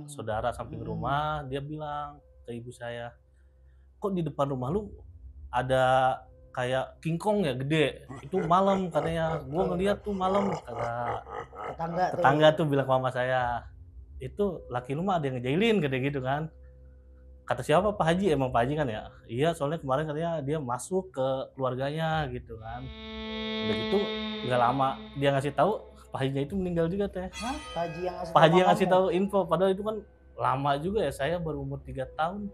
saudara samping rumah, dia bilang ke ibu saya, "Kok di depan rumah lu ada kayak kingkong ya gede? Itu malam," katanya. "Gua Oke. ngeliat tuh malam," kata Tetangga tuh. tetangga tuh bilang ke mama saya. "Itu laki lu mah ada yang ngejailin," katanya gitu kan. Kata siapa? Pak Haji, emang Pak Haji kan ya? Iya, soalnya kemarin katanya dia masuk ke keluarganya gitu kan. Udah gitu nggak lama dia ngasih tahu, Pak Hajinya itu meninggal juga teh. Hah? Pak Haji yang ngasih Pak tahu Haji ke yang ngasih kamu? tahu info, padahal itu kan lama juga ya, saya baru umur 3 tahun,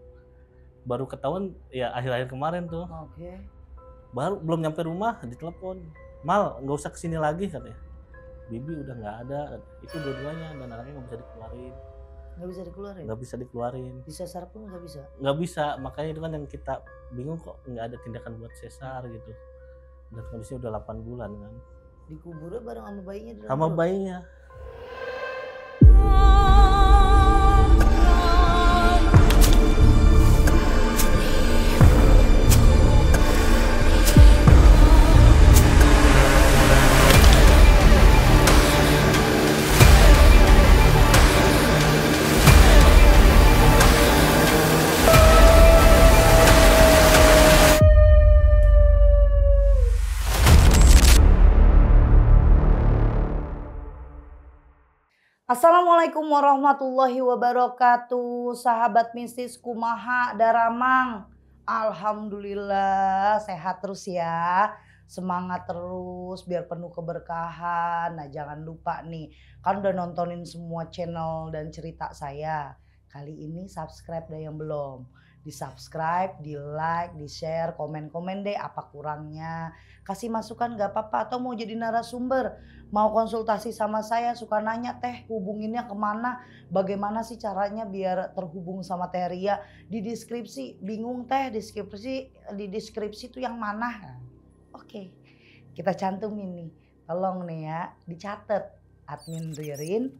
baru ketahuan ya akhir-akhir kemarin tuh. Oke. Baru belum nyampe rumah ditelepon, "Mal, nggak usah kesini lagi," katanya. "Bibi udah nggak ada," "itu dua-duanya dan anaknya nggak bisa dikeluarin, Nggak bisa dikeluarin? nggak bisa dikeluarin." Disesar pun nggak bisa? Nggak bisa, makanya itu kan yang kita bingung kok nggak ada tindakan buat sesar gitu, dan kondisinya udah 8 bulan kan, Dikuburnya bareng sama bayinya di dalam sama perut? bayinya. Assalamualaikum warahmatullahi wabarakatuh, sahabat mistis kumaha daramang. Alhamdulillah sehat terus ya. Semangat terus biar penuh keberkahan. Nah, jangan lupa nih, kan udah nontonin semua channel dan cerita saya. Kali ini subscribe deh yang belum. Di-subscribe, di-like, di-share, komen-komen deh apa kurangnya. Kasih masukan gak apa-apa atau mau jadi narasumber. Mau konsultasi sama saya suka nanya, "Teh hubunginnya kemana? Bagaimana sih caranya biar terhubung sama Teh Ria?" Di deskripsi, bingung Teh di deskripsi itu yang mana? Nah, oke, kita cantumin nih. Tolong nih ya, dicatat admin Ririn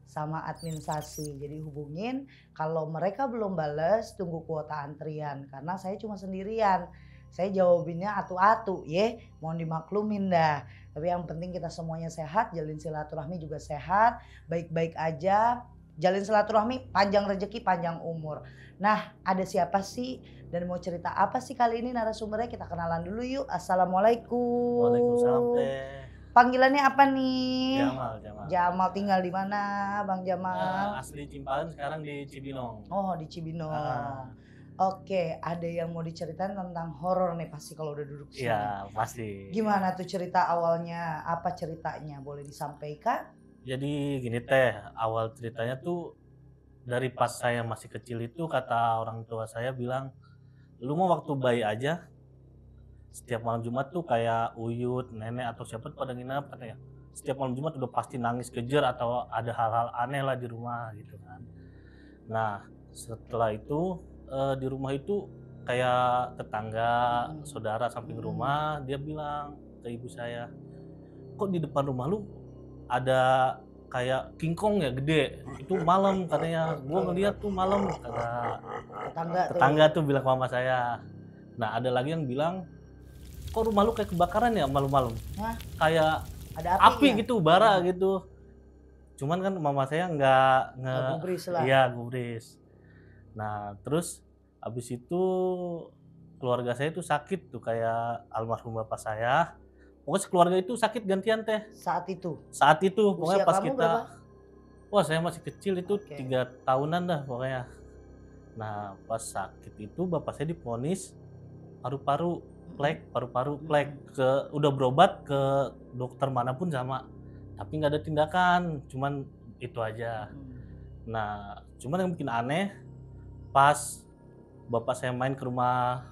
sama admin Sasi. Jadi hubungin, kalau mereka belum bales tunggu kuota antrian karena saya cuma sendirian. Saya jawabinnya atu-atu ya, mohon dimaklumin dah. Tapi yang penting kita semuanya sehat, jalin silaturahmi juga sehat, baik-baik aja. Jalin silaturahmi, panjang rezeki, panjang umur. Nah, ada siapa sih dan mau cerita apa sih kali ini narasumbernya? Kita kenalan dulu yuk. Waalaikumsalam Assalamualaikum. Teh. Panggilannya apa nih? Jamal, Jamal. Jamal, tinggal di mana, Bang Jamal? Asli Cimpaen, sekarang di Cibinong. Oh, di Cibinong. Heeh. Oke, ada yang mau diceritain tentang horor nih pasti kalau udah duduk Iya, sini. pasti. Gimana tuh cerita awalnya? Apa ceritanya? Boleh disampaikan? Jadi gini Teh, awal ceritanya tuh dari pas saya masih kecil itu kata orang tua saya bilang, "Lu mah waktu bayi aja setiap malam Jumat tuh kayak Uyut, nenek atau siapa tuh pada nginep," katanya. "Setiap malam Jumat udah pasti nangis kejer atau ada hal-hal aneh lah di rumah," gitu kan. Nah, setelah itu, di rumah itu kayak tetangga, Mhm, saudara samping mhm. rumah, dia bilang ke ibu saya, "Kok di depan rumah lu ada kayak kingkong ya gede? Itu malam," katanya. "Gua Oke, ngeliat tuh malam," kata tetangga tuh. tetangga tuh bilang ke mama saya. Nah, ada lagi yang bilang, "Kok rumah lu kayak kebakaran ya malam-malam? Hah? Kayak Ada apinya? api gitu, bara gitu." Cuman kan mama saya Nggak gubris lah. iya gubris. Nah, terus habis itu keluarga saya tuh sakit tuh kayak almarhum bapak saya. Pokoknya sekeluarga itu sakit gantian, Teh. Saat itu? Saat itu pokoknya Usia pas kamu berapa? kita wah saya masih kecil itu Oke. 3 tahunan dah pokoknya. Nah, pas sakit itu bapak saya divonis paru-paru Mhm, plek, paru-paru plek, mhm, udah berobat ke dokter manapun sama, tapi nggak ada tindakan, cuman itu aja. mhm. Nah, cuman yang bikin aneh pas bapak saya main ke rumah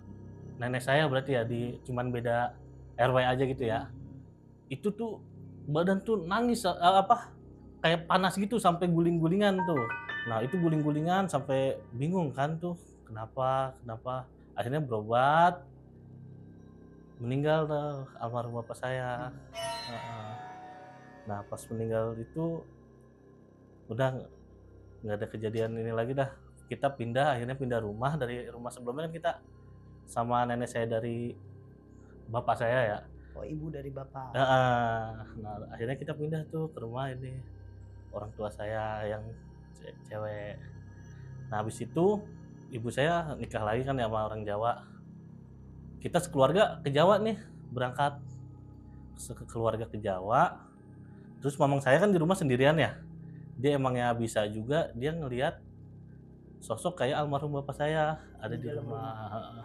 nenek saya berarti ya di cuman beda RW aja gitu Mhm, ya. mhm. Itu tuh badan tuh nangis, apa, kayak panas gitu sampai guling-gulingan tuh. Nah itu guling-gulingan sampai bingung kan tuh, kenapa kenapa, akhirnya berobat, meninggal tuh almarhum bapak saya, Mhm. heeh. Nah pas meninggal itu udah nggak ada kejadian ini lagi dah, kita pindah akhirnya pindah rumah, dari rumah sebelumnya kan kita sama nenek saya dari bapak saya ya. Oh, ibu dari bapak. Heeh. Nah, akhirnya kita pindah tuh ke rumah ini, orang tua saya yang cewek. Nah habis itu ibu saya nikah lagi kan ya sama orang Jawa. Kita sekeluarga ke Jawa nih, berangkat keluarga ke Jawa. Terus mamang saya kan di rumah sendirian ya. Dia emangnya bisa juga, dia ngelihat sosok kayak almarhum bapak saya ada di dalam rumah.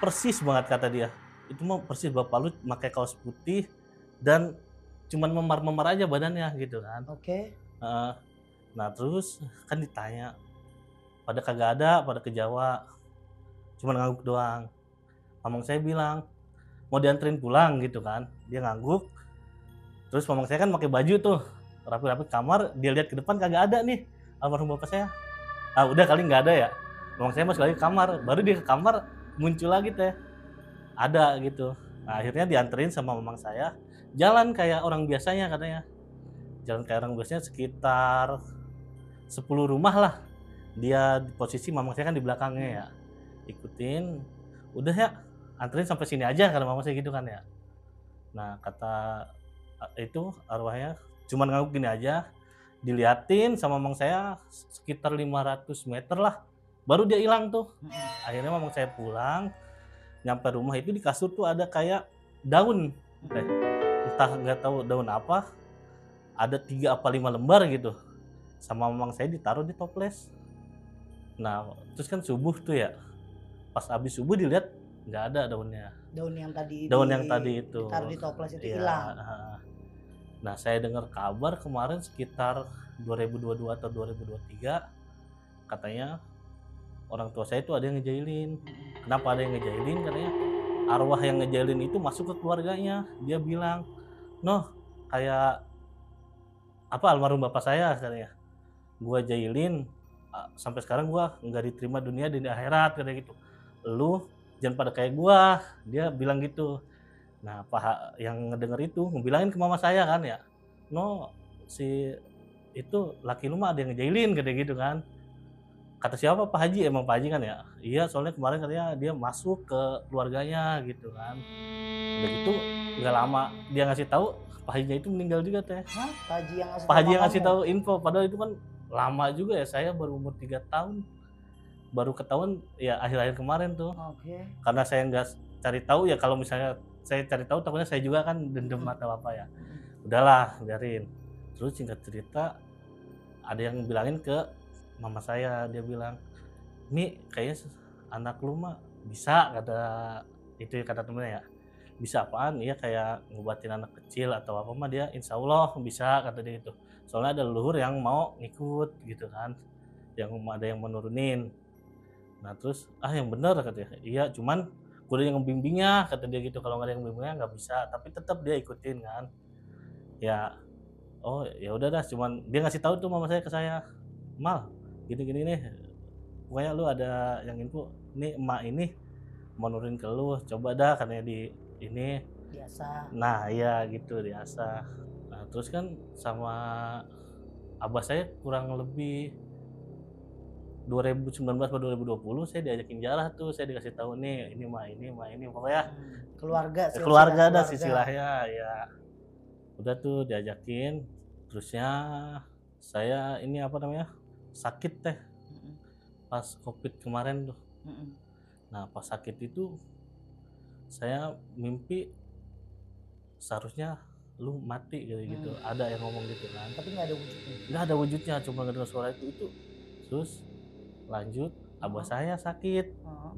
Persis banget kata dia. Itu mah persis bapak lu pakai kaos putih dan cuman memar-memar aja badannya gitu kan. Oke. Heeh. Nah terus kan ditanya, pada kagak ada, pada ke Jawa, cuman ngangguk doang. Mamang saya bilang mau dianterin pulang gitu kan, dia ngangguk. Terus mamang saya kan pakai baju tuh rapi-rapi kamar, dia lihat ke depan kagak ada nih almarhum bapak saya. Ah udah kali nggak ada ya. Mamang saya masuk lagi ke kamar, baru dia ke kamar muncul lagi teh, ada gitu. Nah akhirnya dianterin sama mamang saya, jalan kayak orang biasanya katanya, jalan kayak orang biasanya sekitar 10 rumah lah. Dia di posisi mamang saya kan di belakangnya ya, ikutin, udah ya anterin sampai sini aja karena mama saya gitu kan ya. Nah kata itu arwahnya cuman ngangguk gini aja, diliatin sama mamang saya sekitar 500 meter lah, baru dia hilang tuh. Akhirnya mamang saya pulang, nyampe rumah itu di kasur tuh ada kayak daun, entah nggak tahu daun apa, ada 3 apa 5 lembar gitu, sama mamang saya ditaruh di toples. Nah terus kan subuh tuh ya, pas habis subuh dilihat nggak ada daunnya. Daun yang tadi itu ditaruh di toples itu iya, hilang. Nah saya dengar kabar kemarin sekitar 2022 atau 2023 katanya orang tua saya itu ada yang ngejailin. Kenapa ada yang ngejailin? Katanya arwah yang ngejailin itu masuk ke keluarganya. Dia bilang, noh kayak apa almarhum bapak saya katanya, gua jailin sampai sekarang gua nggak diterima dunia di akhirat katanya gitu. Lu jangan pada kayak gua, dia bilang gitu. Nah Pak yang ngedenger itu ngebilangin ke mama saya kan ya, no si itu laki lu mah ada yang ngejailin katanya gitu kan. Kata siapa? Pak Haji, emang Pak Haji kan ya? Iya soalnya kemarin katanya dia masuk ke keluarganya gitu kan. Udah gitu nggak lama dia ngasih tahu Pak Haji itu meninggal juga teh. Hah? Pak Haji yang ngasih Pak Haji tahu yang ngasih mamamu? tahu info, padahal itu kan lama juga ya, saya baru umur 3 tahun. Baru ketahuan ya akhir-akhir kemarin tuh. Oke. Karena saya nggak cari tahu ya, kalau misalnya saya cari tahu takutnya saya juga kan dendam atau apa ya. Udahlah, biarin. Terus singkat cerita ada yang bilangin ke mama saya, dia bilang, "Mi, kayaknya anak lu mah bisa," kata itu kata temennya ya. Bisa apaan? Iya kayak ngobatin anak kecil atau apa mah dia insya Allah bisa kata dia gitu. Soalnya ada leluhur yang mau ngikut gitu kan, yang ada yang menurunin. Nah terus yang bener katanya, iya cuman kudu yang ngebimbingnya kata dia gitu, kalau nggak ada yang bimbingnya nggak bisa, tapi tetap dia ikutin kan. Ya oh ya udah dah, cuman dia ngasih tahu tuh mama saya ke saya, "Mal, gini-gini nih, pokoknya lu ada yang info nih, emak ini mau nurunin ke lu, coba dah katanya di ini." Biasa. Nah iya gitu diasah. Nah terus kan sama abah saya kurang lebih 2019 atau 2020 saya diajakin jarah tuh, saya dikasih tahu nih ini mah ini pokoknya Keluarga keluarga ada silsilahnya ya. Udah tuh diajakin, terusnya saya ini apa namanya sakit teh pas COVID kemarin tuh. Nah pas sakit itu saya mimpi seharusnya lu mati gitu. Ada yang ngomong gitu kan, Tapi nggak ada wujudnya. nggak ada wujudnya, cuma ngedengar suara itu. Terus lanjut abah saya sakit,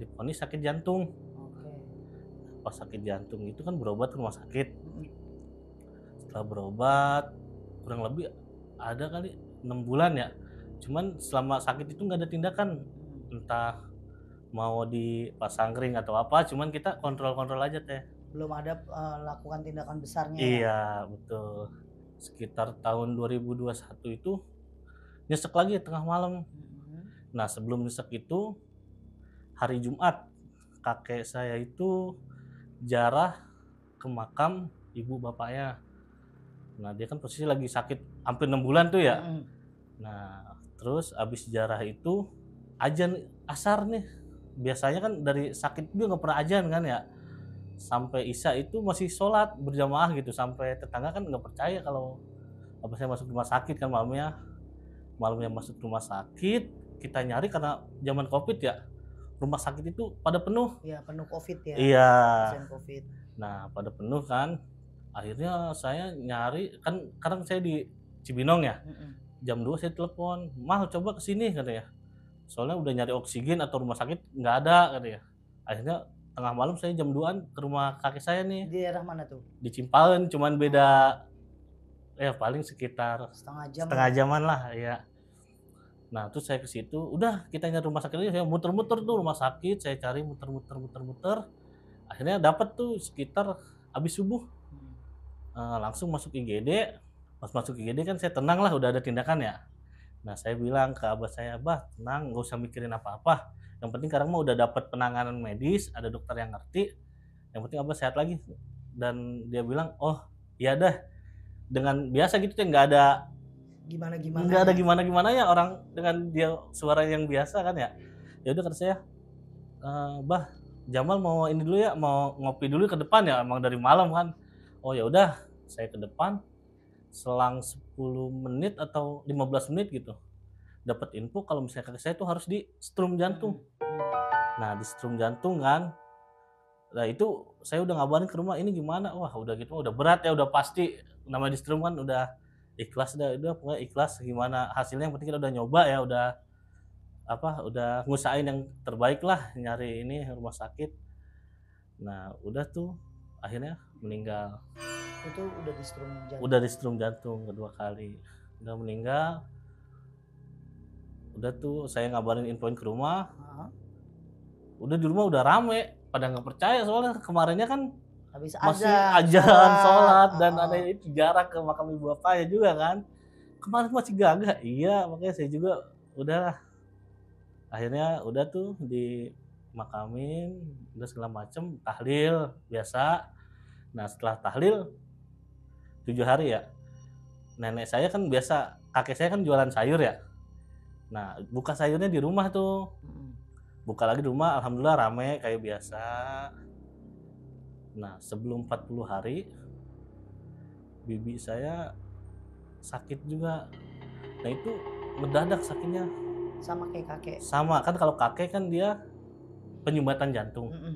divonis sakit jantung. Oke. Pas sakit jantung itu kan berobat ke rumah sakit. Setelah berobat kurang lebih ada kali 6 bulan ya, cuman selama sakit itu nggak ada tindakan, entah mau dipasang ring atau apa, cuman kita kontrol aja teh. Belum ada lakukan tindakan besarnya ya. Iya betul. Sekitar tahun 2021 itu nyesek lagi tengah malam. Nah sebelum nyesek itu hari Jumat kakek saya itu jarah ke makam ibu bapaknya. Nah dia kan posisi lagi sakit hampir 6 bulan tuh ya. Nah terus abis jarah itu azan asar nih, biasanya kan dari sakit dia nggak pernah azan kan ya, sampai isya itu masih sholat berjamaah gitu, sampai tetangga kan nggak percaya kalau abah saya masuk rumah sakit kan malamnya. Malamnya masuk rumah sakit, kita nyari karena zaman Covid ya, rumah sakit itu pada penuh. Iya, penuh Covid ya, Iya. pasien Covid. Nah, pada penuh kan. Akhirnya saya nyari, kan kadang saya di Cibinong ya. Mhm. Jam 2 saya telepon, "Mal, coba ke sini," katanya. Soalnya udah nyari oksigen atau rumah sakit nggak ada katanya. Akhirnya tengah malam saya jam 2-an ke rumah kakek saya nih, Di daerah mana tuh? di Cipaen, cuman beda ya paling sekitar Setengah jam setengah lah. jaman lah ya. Nah, terus saya ke situ, udah kita nyari rumah sakit aja, saya muter-muter tuh rumah sakit, saya cari muter-muter. Akhirnya dapat tuh sekitar habis subuh, langsung masuk IGD. Pas masuk IGD kan saya tenang lah, udah ada tindakan ya. Nah, saya bilang ke abah saya, "Bah, tenang, nggak usah mikirin apa-apa. Yang penting sekarang mah udah dapat penanganan medis, ada dokter yang ngerti. Yang penting abah sehat lagi." Dan dia bilang, "Oh, iya dah." Dengan biasa gitu, nggak ada Gimana-gimana nggak ada ya? gimana-gimana ya, orang dengan dia suara yang biasa kan ya. Ya udah kata saya, "Bah, Jamal mau ini dulu ya, mau ngopi dulu ke depan ya, emang dari malam kan." Oh ya udah, saya ke depan, selang 10 menit atau 15 menit gitu, dapat info kalau misalnya kakek saya tuh harus di strum jantung. Nah, di strum jantung kan, nah itu saya udah ngabarin ke rumah, "Ini gimana?" Wah, udah gitu udah berat ya, udah pasti namanya di strum kan udah ikhlas dah, udah pokoknya ikhlas gimana hasilnya yang penting kita udah nyoba ya, udah ngusahain yang terbaik lah nyari ini rumah sakit. Nah, udah tuh akhirnya meninggal. Itu udah di strum jantung. Udah di strum jantung kedua kali. Udah meninggal. Udah tuh saya ngabarin infoin ke rumah. Heeh. Udah di rumah udah rame, pada nggak percaya soalnya kemarinnya kan Habis masih azan, ajaran sholat dan heeh. ada itu jarak ke makam ibu bapaknya juga kan. Kemarin masih gagah. Iya, makanya saya juga udah akhirnya udah tuh dimakamin, udah segala macem, tahlil biasa. Nah, setelah tahlil 7 hari ya, nenek saya kan biasa, kakek saya kan jualan sayur ya. Nah, buka sayurnya di rumah tuh. Mhm. Buka lagi di rumah, alhamdulillah rame kayak biasa. Nah, sebelum 40 hari, bibi saya sakit juga. Nah, itu mendadak sakitnya. Sama kayak kakek. Sama, kan kalau kakek kan dia penyumbatan jantung. Mhm.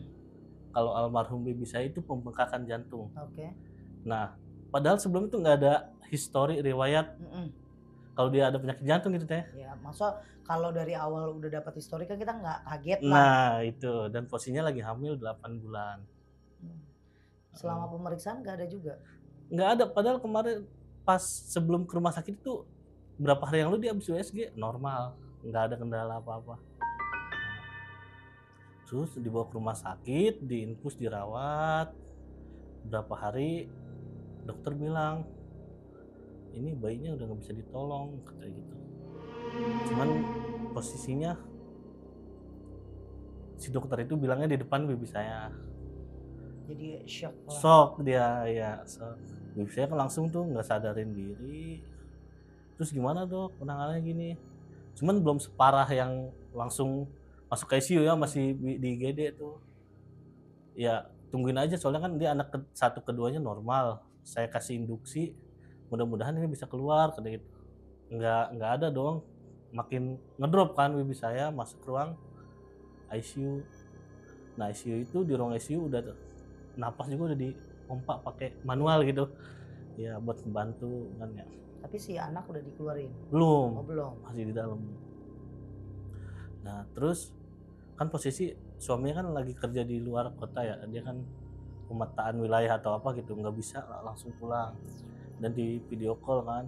Kalau almarhum bibi saya itu pembengkakan jantung. Oke. Nah, padahal sebelum itu nggak ada histori riwayat Mhm. kalau dia ada penyakit jantung gitu teh. Ya, masa kalau dari awal udah dapat histori kan kita nggak kaget lah. Nah, itu, dan posisinya lagi hamil 8 bulan. Selama pemeriksaan nggak ada juga? Nggak ada, padahal kemarin pas sebelum ke rumah sakit itu berapa hari yang lalu dia habis USG normal, nggak ada kendala apa-apa. Terus dibawa ke rumah sakit, diinfus, dirawat. Berapa hari dokter bilang, "Ini bayinya udah nggak bisa ditolong," katanya gitu. Cuman posisinya si dokter itu bilangnya di depan bibi saya. Jadi shock lah. Shock dia, ya shock. Bibi saya kan langsung tuh nggak sadarin diri. Terus gimana dok, penanganannya gini? Cuman belum separah yang langsung masuk ICU ya, masih di IGD tuh. Ya tungguin aja, soalnya kan dia anak satu keduanya normal. Saya kasih induksi, mudah-mudahan ini bisa keluar kata gitu. Nggak ada dong, makin ngedrop kan bibi saya masuk ruang ICU. Nah, ICU itu di ruang ICU udah napas juga udah dipompa pakai manual gitu. Ya buat membantu kan ya. Tapi si anak udah dikeluarin? Belum. Oh, belum. Masih di dalam. Nah, terus kan posisi suaminya kan lagi kerja di luar kota ya, dia kan pemetaan wilayah atau apa gitu, nggak bisa langsung pulang. Dan di video call kan,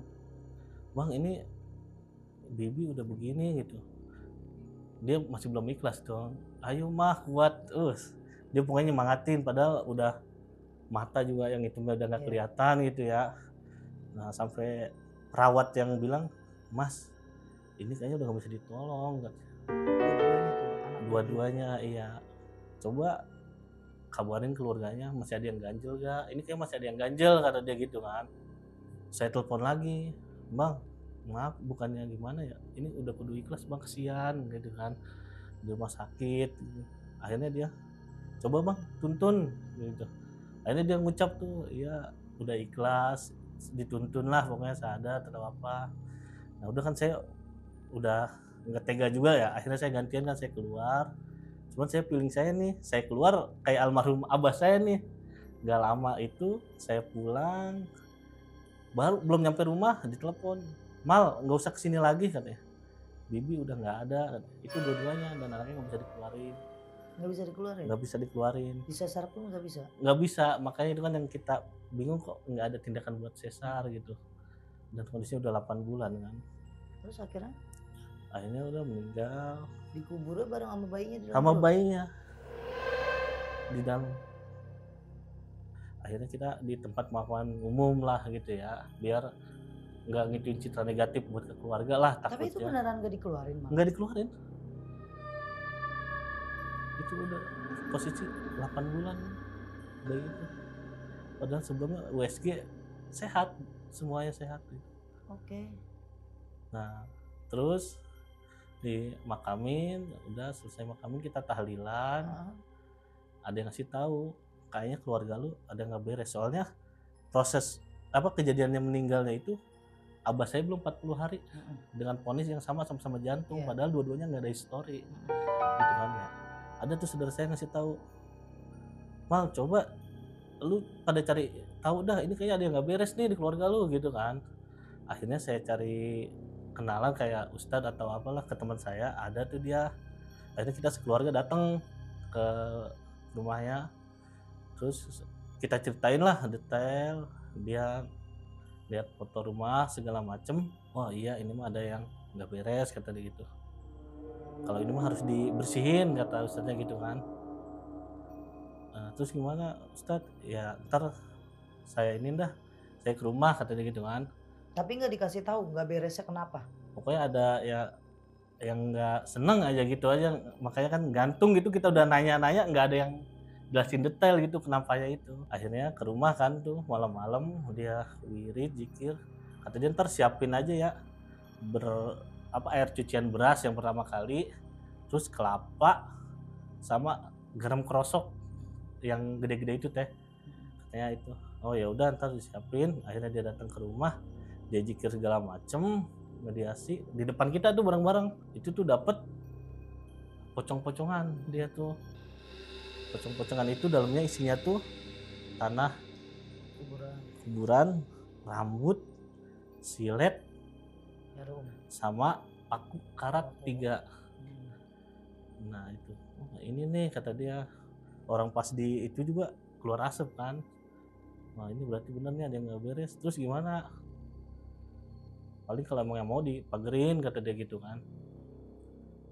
"Bang, ini bibi udah begini," gitu. Dia masih belum ikhlas dong. "Ayo mah, kuat." Dia pokoknya nyemangatin, padahal udah mata juga yang hitamnya udah nggak Iya. kelihatan gitu ya. Nah, sampai perawat yang bilang, "Mas, ini kayaknya udah nggak bisa ditolong," katanya. Dua-duanya tuh anak Dua-duanya, iya. "Coba kabarin keluarganya masih ada yang ganjel gak? Ini kayak masih ada yang ganjel," kata dia gitu kan. Saya telepon lagi, "Bang, maaf bukannya gimana ya, ini udah kudu ikhlas bang, kesian," gitu kan, di rumah sakit gitu. Akhirnya dia, "Coba bang tuntun," gitu. Akhirnya dia ngucap tuh, "Iya udah ikhlas, dituntun lah pokoknya sadar atau apa." Nah udah kan saya udah nggak tega juga ya, akhirnya saya gantian kan, saya keluar. Cuman saya feeling saya nih, saya keluar kayak almarhum abah saya nih. Nggak lama itu saya pulang, baru belum nyampe rumah ditelepon, "Mal, nggak usah kesini lagi," katanya. "Bibi udah nggak ada," katanya. Itu dua-duanya dan anaknya nggak bisa dikeluarin. Nggak bisa dikeluarin? Nggak bisa dikeluarin. Disesar pun nggak bisa? Nggak bisa, makanya itu kan yang kita bingung kok nggak ada tindakan buat sesar gitu. Dan kondisinya udah 8 bulan kan. Terus akhirnya Akhirnya udah meninggal dikuburnya bareng sama bayinya di dalam sama perut? bayinya di dalam. Akhirnya kita di tempat pemakaman umum lah gitu ya, biar nggak ngituin citra negatif buat ke keluarga lah Tapi itu takutnya. beneran nggak dikeluarin, Mal? Nggak dikeluarin. Itu udah posisi 8 bulan bayi itu. Padahal sebelumnya USG sehat, semuanya sehat gitu. Oke. Nah, terus dimakamin, udah selesai makamin kita tahlilan. Heeh. Ada yang ngasih tahu, kayaknya keluarga lu ada nggak beres. Soalnya proses kejadiannya meninggalnya itu abah saya belum 40 hari Mhm. dengan vonis yang sama-sama jantung, Iya. padahal dua-duanya nggak ada histori Mhm. gitu kan ya. Ada tuh saudara saya ngasih tahu, "Mal, coba lu pada cari tahu dah, ini kayaknya ada yang nggak beres nih di keluarga lu," gitu kan. Akhirnya saya cari kenalan kayak ustadz atau apalah ke teman saya, ada tuh dia. Akhirnya kita sekeluarga datang ke rumahnya, terus kita ceritain lah detail, dia lihat foto rumah segala macem. "Oh iya, ini mah ada yang nggak beres," kata dia gitu. "Kalau ini mah harus dibersihin," kata ustadznya gitu kan. Terus gimana Ustadz? "Ya ntar saya ini dah, saya ke rumah," kata dia gitu kan. Tapi nggak dikasih tahu nggak beresnya kenapa? Pokoknya ada ya yang nggak seneng aja gitu aja, makanya kan gantung gitu, kita udah nanya-nanya nggak ada yang jelasin detail gitu kenapanya itu. Akhirnya ke rumah kan tuh malam-malam dia wirid zikir, kata dia ntar siapin aja ya air cucian beras yang pertama kali, terus kelapa sama garam krosok yang gede-gede itu teh, katanya itu. Oh ya udah ntar disiapin. Akhirnya dia datang ke rumah, dia zikir segala macem, mediasi di depan kita tuh bareng-bareng. Itu tuh dapet pocong-pocongan, dia tuh pocong-pocongan itu dalamnya isinya tuh tanah, kuburan, rambut, silet, Jarum. sama paku karat 3. Nah itu, "Oh, ini nih," kata dia, "orang pas di itu juga keluar asap kan. Nah ini berarti bener nih ada yang nggak beres. Terus gimana? Paling kalau emang yang mau dipagerin," kata dia gitu kan.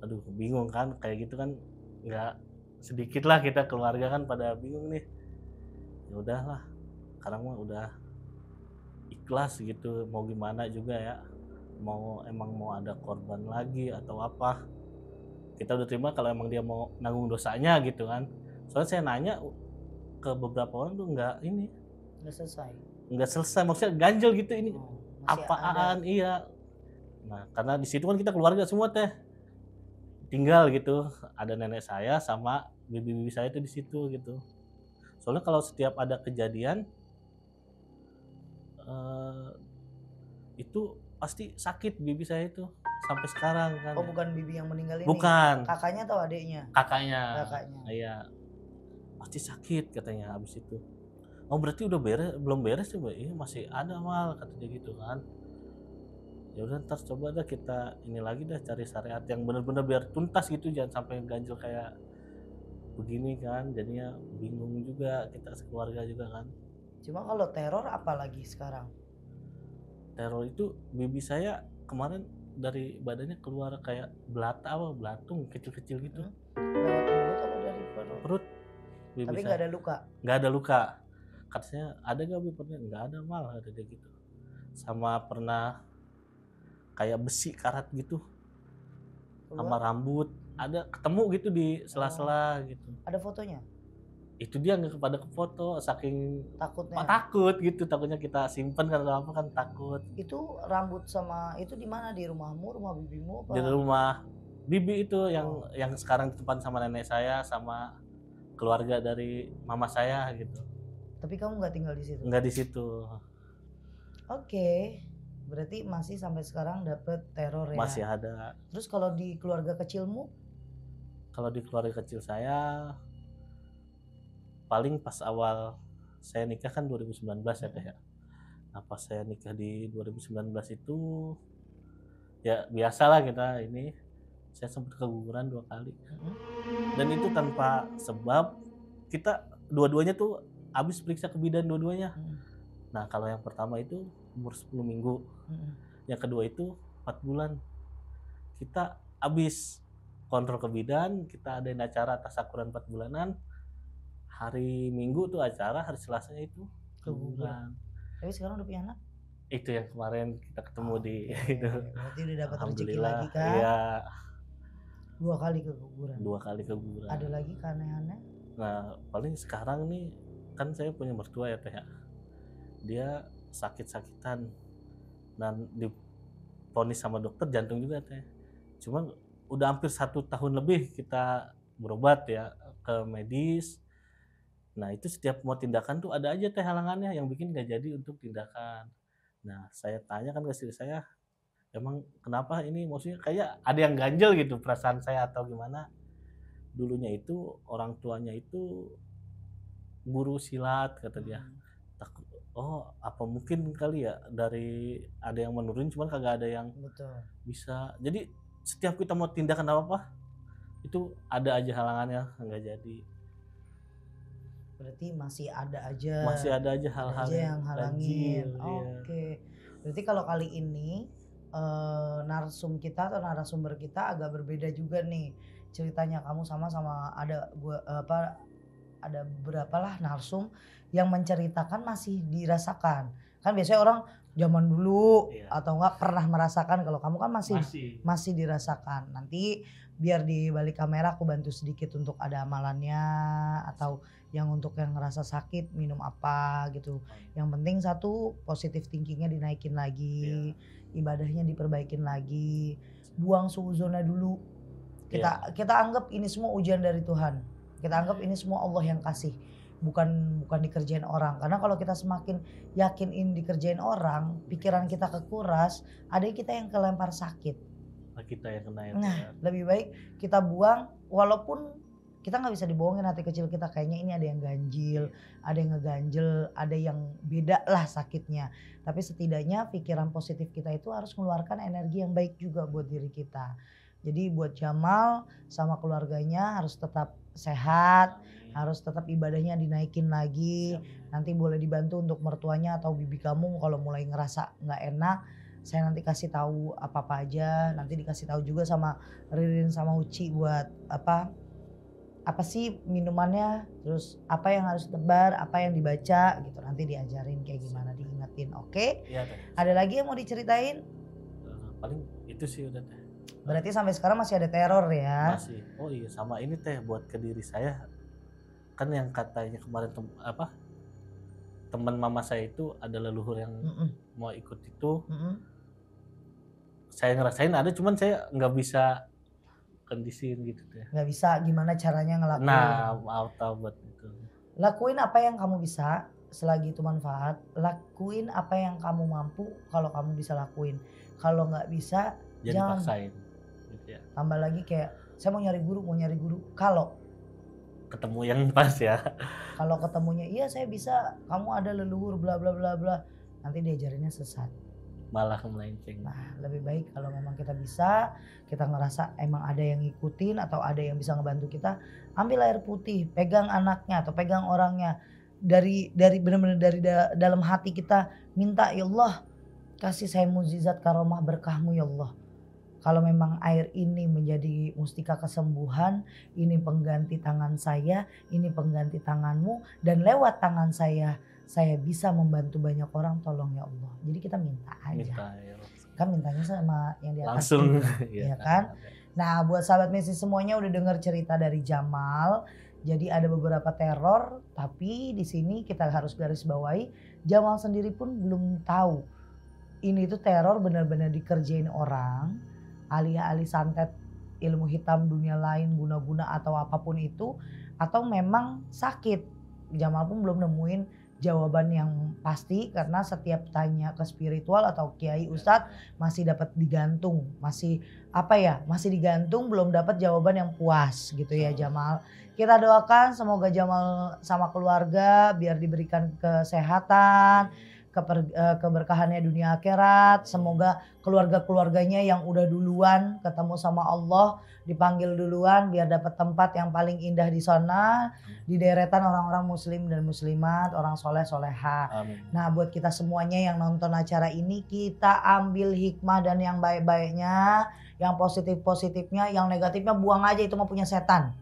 Aduh bingung kan, kayak gitu kan nggak sedikit lah kita keluarga kan pada bingung nih. Ya udahlah, sekarang mah udah ikhlas gitu, mau gimana juga ya, emang mau ada korban lagi atau apa, kita udah terima kalau emang dia mau nanggung dosanya gitu kan. Soalnya saya nanya ke beberapa orang tuh Nggak selesai. nggak selesai, maksudnya ganjel gitu, ini Oh, masih ada. apaan. Iya. Nah karena di situ kan kita keluarga semua teh tinggal gitu, ada nenek saya sama bibi-bibi saya tuh di situ gitu. Soalnya kalau setiap ada kejadian itu pasti sakit bibi saya itu sampai sekarang kan. Oh, bukan bibi yang meninggal ini? Bukan, Kakaknya atau adiknya? kakaknya. Kakaknya. Iya, pasti sakit katanya habis itu. "Oh berarti udah belum beres ya Mbak?" "Iya masih ada Mal," kata dia gitu kan. Ya udah ntar coba dah kita ini lagi dah, cari syariat yang bener-bener biar tuntas gitu, jangan sampai ganjel kayak begini kan. Jadinya bingung juga kita sekeluarga juga kan. Cuma kalau teror apalagi sekarang? Teror itu bibi saya kemarin dari badannya keluar kayak belatung kecil-kecil gitu. Lewat mulut apa dari perut? Perut bibi Tapi saya. nggak ada luka? Nggak ada luka. Katanya, "Ada gak Bi pernah?" "Nggak ada Mal," kata dia gitu. Sama pernah kayak besi karat gitu sama Keluar? rambut, ada ketemu gitu di sela-sela gitu. Ada fotonya? Itu dia nggak pada ke foto, saking Takutnya? takut gitu, takutnya kita simpen kan atau apa kan takut. Itu rambut sama itu di mana? Di rumahmu, rumah bibimu Di apa? rumah bibi itu yang sekarang ditempatin sama nenek saya sama keluarga dari mama saya gitu. Tapi kamu nggak tinggal di situ? Nggak di situ. Oke. Berarti masih sampai sekarang dapet teror ya? Masih ada. Terus kalau di keluarga kecilmu? Kalau di keluarga kecil saya paling pas awal saya nikah kan 2019 ya Teh ya. Nah pas saya nikah di 2019 itu ya biasalah kita ini, saya sempat keguguran 2 kali. Dan itu tanpa sebab, kita dua-duanya tuh habis periksa ke bidan dua-duanya. Nah kalau yang pertama itu umur 10 minggu, yang kedua itu 4 bulan. Kita habis kontrol ke bidan, kita adain acara tasakuran 4 bulanan, hari Minggu tuh acara, hari Selasanya itu keguguran. Tapi sekarang udah punya anak? Itu yang kemarin kita ketemu di itu. Berarti udah dapat rezeki Alhamdulillah, lagi kan? iya. 2 kali keguguran. 2 kali keguguran. Ada lagi keanehannya? Nah, paling sekarang nih kan saya punya mertua ya Teh ya. Dia sakit-sakitan dan divonis sama dokter jantung juga Teh. Cuman udah hampir 1 tahun lebih kita berobat ya ke medis. Nah itu setiap mau tindakan tuh ada aja Teh halangannya yang bikin nggak jadi untuk tindakan. Nah saya tanya kan ke istri saya, emang kenapa ini, maksudnya kayak ada yang ganjel gitu perasaan saya atau gimana. Dulunya itu orang tuanya itu guru silat kata dia. Takut, oh apa mungkin kali ya dari ada yang menurun cuman kagak ada yang bisa. Jadi setiap kita mau tindakan apa itu ada aja halangannya nggak jadi. Berarti masih ada aja hal-hal yang halangin. Iya. Oke. Berarti kalau kali ini narsum kita atau narasumber kita agak berbeda juga nih ceritanya. Kamu sama ada beberapa lah narsum yang menceritakan masih dirasakan. Kan biasanya orang zaman dulu atau enggak pernah merasakan, kalau kamu kan masih dirasakan. Nanti biar di balik kamera aku bantu sedikit untuk ada amalannya, atau yang untuk yang ngerasa sakit minum apa gitu. Yang penting satu, positif thinkingnya dinaikin lagi, ibadahnya diperbaikin lagi, buang suuzona dulu. Kita anggap ini semua ujian dari Tuhan. Kita anggap ini semua Allah yang kasih, bukan dikerjain orang. Karena kalau kita semakin yakin ini dikerjain orang, pikiran kita kekuras, ada kita yang kelempar sakit. Kita yang kena ya. Nah, lebih baik kita buang, walaupun kita nggak bisa dibohongin hati kecil kita, kayaknya ini ada yang ganjil, ada yang ngeganjel, ada yang beda lah sakitnya. Tapi setidaknya pikiran positif kita itu harus mengeluarkan energi yang baik juga buat diri kita. Jadi buat Jamal sama keluarganya harus tetap sehat, harus tetap ibadahnya dinaikin lagi. Nanti boleh dibantu untuk mertuanya atau bibi kamu kalau mulai ngerasa nggak enak, saya nanti kasih tahu apa aja. Nanti dikasih tahu juga sama Ririn sama Uci buat apa sih minumannya, terus apa yang harus tebar, apa yang dibaca gitu. Nanti diajarin kayak gimana, diingetin. Oke? Iya Teh. Ada lagi yang mau diceritain? Paling itu sih udah Teh. Berarti sampai sekarang masih ada teror ya? Masih. Oh iya, sama ini Teh, buat ke diri saya. Kan yang katanya kemarin teman mama saya itu ada leluhur yang mau ikut itu. Saya ngerasain ada, cuman saya nggak bisa kondisiin gitu Teh. Nggak bisa, gimana caranya ngelakuin? Nah, tahu buat itu. Lakuin apa yang kamu bisa selagi itu manfaat. Lakuin apa yang kamu mampu kalau kamu bisa lakuin. Kalau nggak bisa, jangan paksain. Gitu ya. Tambah lagi kayak saya mau nyari guru. Kalau ketemu yang pas ya. Kalau ketemunya iya saya bisa, kamu ada leluhur bla bla bla bla, nanti diajarinnya sesat. Malah melenceng. Nah, lebih baik kalau memang kita bisa, kita ngerasa emang ada yang ngikutin atau ada yang bisa ngebantu kita, ambil air putih, pegang anaknya atau pegang orangnya, dari benar-benar dari dalam hati kita minta, ya Allah kasih saya mukjizat karomah berkahmu ya Allah. Kalau memang air ini menjadi mustika kesembuhan, ini pengganti tangan saya, ini pengganti tanganmu, dan lewat tangan saya bisa membantu banyak orang, tolong ya Allah. Jadi kita minta aja. Kan mintanya sama yang di atas. Langsung. Ya kan? Nah buat sahabat Messi semuanya udah dengar cerita dari Jamal. Jadi ada beberapa teror, tapi di sini kita harus garis bawahi, Jamal sendiri pun belum tahu ini tuh teror benar-benar dikerjain orang, alih-alih santet ilmu hitam dunia lain, guna-guna atau apapun itu, atau memang sakit. Jamal pun belum nemuin jawaban yang pasti karena setiap tanya ke spiritual atau kiai ustadz masih dapat digantung, masih apa ya, masih digantung belum dapat jawaban yang puas gitu ya Jamal. Kita doakan semoga Jamal sama keluarga biar diberikan kesehatan, keberkahannya dunia akhirat. Semoga keluarga-keluarganya yang udah duluan ketemu sama Allah dipanggil duluan biar dapat tempat yang paling indah di sana, di deretan orang-orang muslim dan muslimat, orang soleh soleha. Amin. Nah buat kita semuanya yang nonton acara ini kita ambil hikmah dan yang baik-baiknya, yang positif-positifnya, yang negatifnya buang aja itu mah punya setan.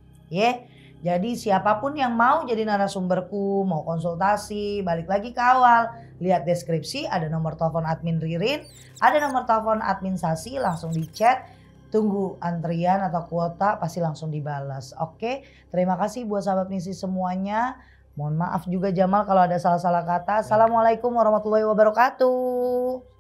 Jadi siapapun yang mau jadi narasumberku, mau konsultasi, balik lagi ke awal. Lihat deskripsi ada nomor telepon admin Ririn, ada nomor telepon admin Sasi, langsung di chat. Tunggu antrian atau kuota pasti langsung dibalas. Oke, terima kasih buat sahabat misi semuanya. Mohon maaf juga Jamal kalau ada salah-salah kata. Assalamualaikum warahmatullahi wabarakatuh.